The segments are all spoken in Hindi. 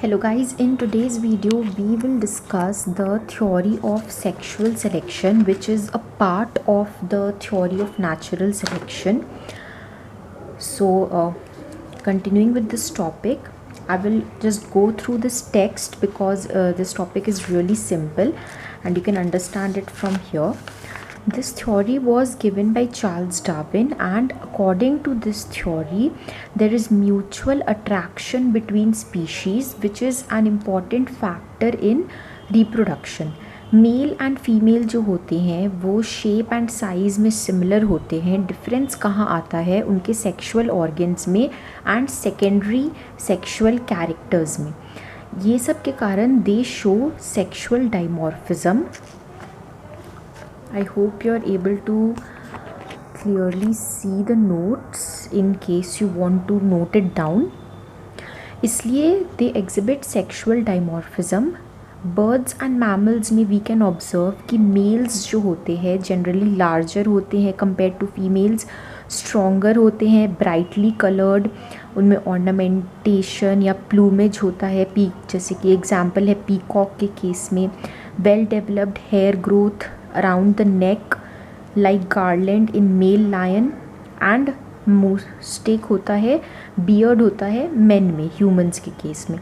Hello guys, in today's video we will discuss the theory of sexual selection, which is a part of the theory of natural selection. So continuing with this topic, I will just go through this text because this topic is really simple and you can understand it from here. This theory was given by Charles Darwin, and according to this theory, there is mutual attraction between species, which is an important factor in reproduction. Male and female जो होते हैं वो शेप एंड साइज़ में सिमिलर होते हैं. डिफरेंस कहाँ आता है? उनके सेक्सुअल ऑर्गन्स में एंड सेकेंडरी सेक्सुअल कैरेक्टर्स में. ये सब के कारण दे show sexual dimorphism. I hope you are able to clearly see the notes in case you want to note it down. इसलिए they exhibit sexual dimorphism. Birds and mammals में we can observe कि males जो होते हैं generally larger होते हैं compared to females, stronger होते हैं, brightly colored, उनमें ornamentation या plumage होता है. जैसे कि example है peacock के केस में. well developed hair growth around the neck like garland in male lion, and moustache होता है, beard होता है men में, humans के केस में.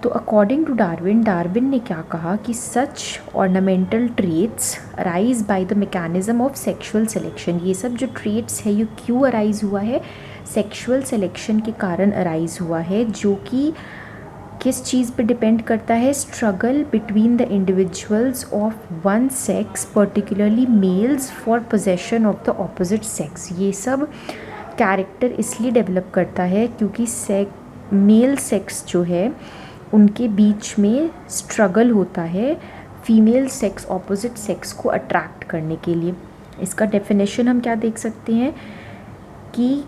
तो अकॉर्डिंग टू डार्विन ने क्या कहा कि such ornamental traits arise by the mechanism of sexual selection. ये सब जो ट्रेट्स है ये क्यों अराइज हुआ है? सेक्सुअल सिलेक्शन के कारण अराइज हुआ है, जो कि किस चीज़ पे डिपेंड करता है? Struggle between the individuals of one sex, particularly males, for possession of the opposite sex. ये सब कैरेक्टर इसलिए डेवलप करता है क्योंकि मेल सेक्स जो है उनके बीच में स्ट्रगल होता है फीमेल सेक्स ऑपोजिट सेक्स को अट्रैक्ट करने के लिए. इसका डेफिनेशन हम क्या देख सकते हैं कि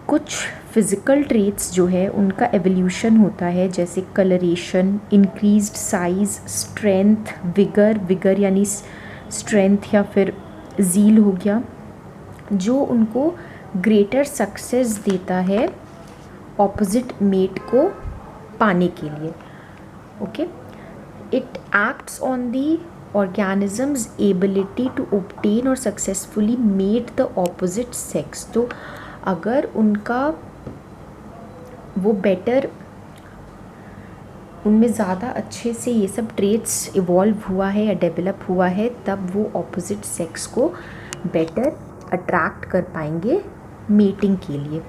कुछ फिज़िकल ट्रेट्स जो है उनका एवोल्यूशन होता है, जैसे colouration, increased size, strength, vigour यानी स्ट्रेंथ या फिर ज़ील हो गया, जो उनको ग्रेटर सक्सेस देता है ऑपोजिट मेट को पाने के लिए. Okay, it acts on the organism's ability to obtain और successfully mate the opposite sex. तो अगर उनका वो बेटर, उनमें ज़्यादा अच्छे से ये सब ट्रेट्स इवॉल्व हुआ है या डेवलप हुआ है, तब वो ऑपोजिट सेक्स को बेटर अट्रैक्ट कर पाएंगे मेटिंग के लिए.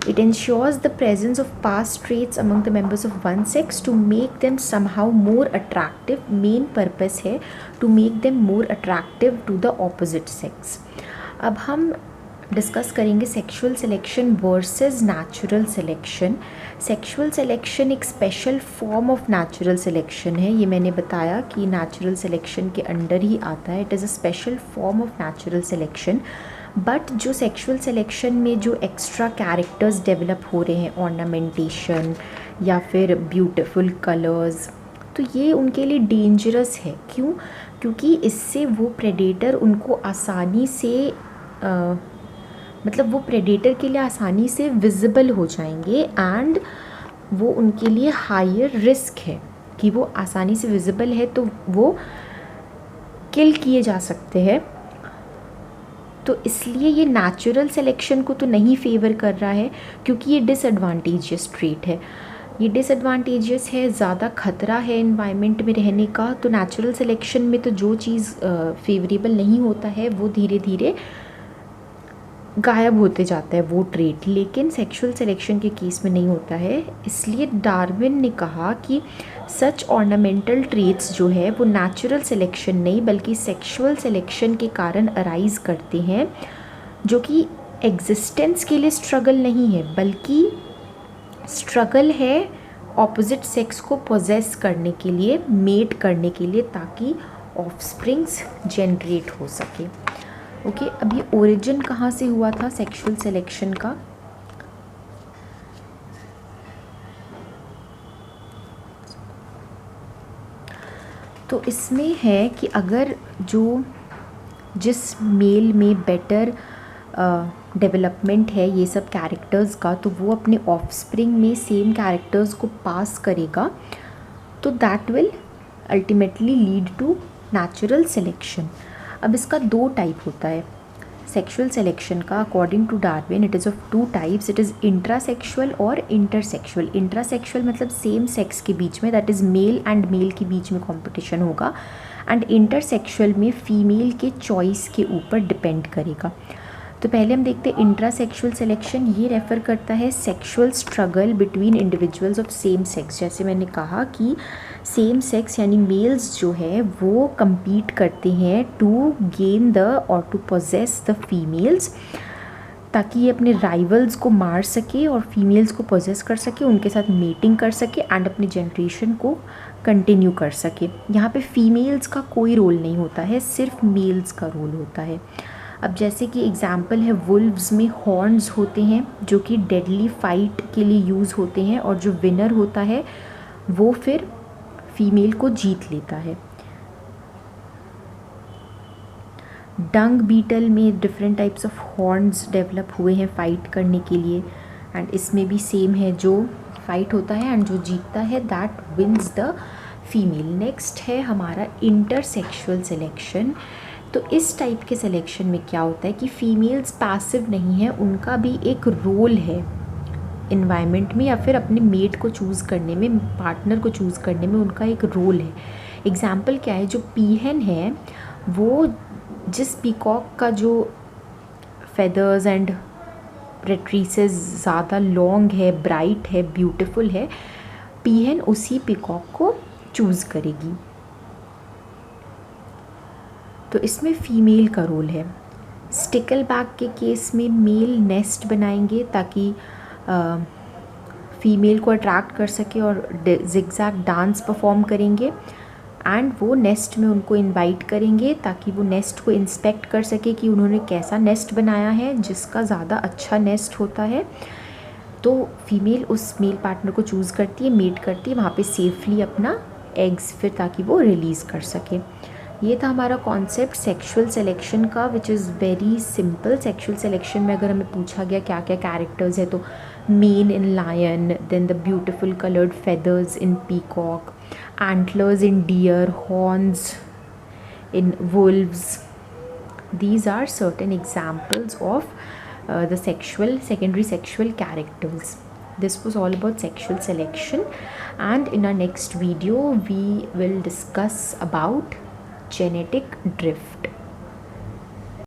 It ensures the presence of past traits among the members of one sex to make them somehow more attractive. Main purpose है to make them more attractive to the opposite sex. अब हम डिस्कस करेंगे sexual selection versus natural selection. Sexual selection एक special form of natural selection है. ये मैंने बताया कि नेचुरल सिलेक्शन के अंडर ही आता है. It is a special form of natural selection. But जो सेक्सुअल सिलेक्शन में जो एक्स्ट्रा कैरेक्टर्स डेवलप हो रहे हैं, ऑर्नामेंटेशन या फिर ब्यूटीफुल कलर्स, तो ये उनके लिए डेंजरस है. क्यों? क्योंकि इससे वो प्रेडेटर उनको आसानी से मतलब वो प्रेडेटर के लिए आसानी से विजिबल हो जाएंगे, एंड वो उनके लिए हायर रिस्क है कि वो आसानी से विजिबल है तो वो किल किए जा सकते हैं. तो इसलिए ये नेचुरल सिलेक्शन को तो नहीं फेवर कर रहा है, क्योंकि ये डिसएडवांटेजियस ट्रेट है. ये डिसएडवांटेजियस है, ज़्यादा खतरा है इन्वायरमेंट में रहने का. तो नेचुरल सिलेक्शन में तो जो चीज़ फेवरेबल नहीं होता है वो धीरे धीरे गायब होते जाता है वो ट्रेट, लेकिन सेक्सुअल सिलेक्शन के केस में नहीं होता है. इसलिए डार्विन ने कहा कि सच ऑर्नामेंटल ट्रेट्स जो है वो नेचुरल सिलेक्शन नहीं बल्कि सेक्सुअल सिलेक्शन के कारण अराइज करते हैं, जो कि एग्जिस्टेंस के लिए स्ट्रगल नहीं है बल्कि स्ट्रगल है ऑपोजिट सेक्स को पोजेस करने के लिए, मेट करने के लिए, ताकि ऑफस्प्रिंग्स जनरेट हो सके. ओके, अब ये ओरिजिन कहाँ से हुआ था सेक्सुअल सिलेक्शन का? तो इसमें है कि अगर जिस मेल में बेटर डेवलपमेंट है ये सब कैरेक्टर्स का, तो वो अपने ऑफस्प्रिंग में सेम कैरेक्टर्स को पास करेगा, तो that will ultimately lead to natural selection. अब इसका दो टाइप होता है सेक्शुअल सिलेक्शन का। According to Darwin it is of two types, it is intrasexual और इंटरसेक्शुअल। इंट्रासेक्शुअल मतलब सेम सेक्स के बीच में, that is male and male के बीच में कंपटीशन होगा, एंड इंटरसेक्शुअल में फीमेल के चॉइस के ऊपर डिपेंड करेगा। तो पहले हम देखते हैं इंट्रासेक्शुअल सिलेक्शन। ये रेफ़र करता है sexual struggle between individuals of same sex. जैसे मैंने कहा कि सेम सेक्स यानी मेल्स जो है वो compete करते हैं टू गेन द और टू पोजेस द फीमेल्स, ताकि ये अपने राइवल्स को मार सके और फीमेल्स को पोजेस कर सके, उनके साथ मेटिंग कर सके एंड अपने जनरेशन को कंटिन्यू कर सके। यहाँ पे फीमेल्स का कोई रोल नहीं होता है, सिर्फ मेल्स का रोल होता है। अब जैसे कि एग्जाम्पल है, वुल्व्स में हॉर्न्स होते हैं जो कि डेडली फाइट के लिए यूज़ होते हैं, और जो विनर होता है वो फिर फीमेल को जीत लेता है। डंग बीटल में different types of horns develop हुए हैं फाइट करने के लिए, एंड इसमें भी सेम है, जो फाइट होता है एंड जो जीतता है that wins the female. Next है हमारा इंटरसेक्शुअल सिलेक्शन। तो इस टाइप के सिलेक्शन में क्या होता है कि फीमेल्स पैसिव नहीं है, उनका भी एक रोल है इन्वायरमेंट में, या फिर अपने मेट को चूज़ करने में, पार्टनर को चूज़ करने में उनका एक रोल है। एग्जाम्पल क्या है, जो पीहन है वो जिस पीकॉक का जो फेदर्स एंड रेट्रीसेस ज़्यादा लॉन्ग है, ब्राइट है, ब्यूटीफुल है, पीहन उसी पीकॉक को चूज़ करेगी। तो इसमें फ़ीमेल का रोल है। स्टिकल बैक के केस में मेल नेस्ट बनाएंगे ताकि फीमेल को अट्रैक्ट कर सके और जिगजैग डांस परफॉर्म करेंगे, एंड वो नेस्ट में उनको इनवाइट करेंगे ताकि वो नेस्ट को इंस्पेक्ट कर सके कि उन्होंने कैसा नेस्ट बनाया है। जिसका ज़्यादा अच्छा नेस्ट होता है तो फीमेल उस मेल पार्टनर को चूज़ करती है, मेट करती है वहाँ पे सेफली अपना एग्स फिर ताकि वो रिलीज़ कर सके। ये था हमारा कॉन्सेप्ट सेक्सुअल सिलेक्शन का, which is very simple. Sexual selection में अगर हमें पूछा गया क्या क्या कैरेक्टर्स है, तो mane in lion, then the beautiful coloured feathers in peacock, antlers in deer, horns in wolves. These are certain examples of the secondary sexual characters. This was all about sexual selection, and in our next video we will discuss about genetic drift.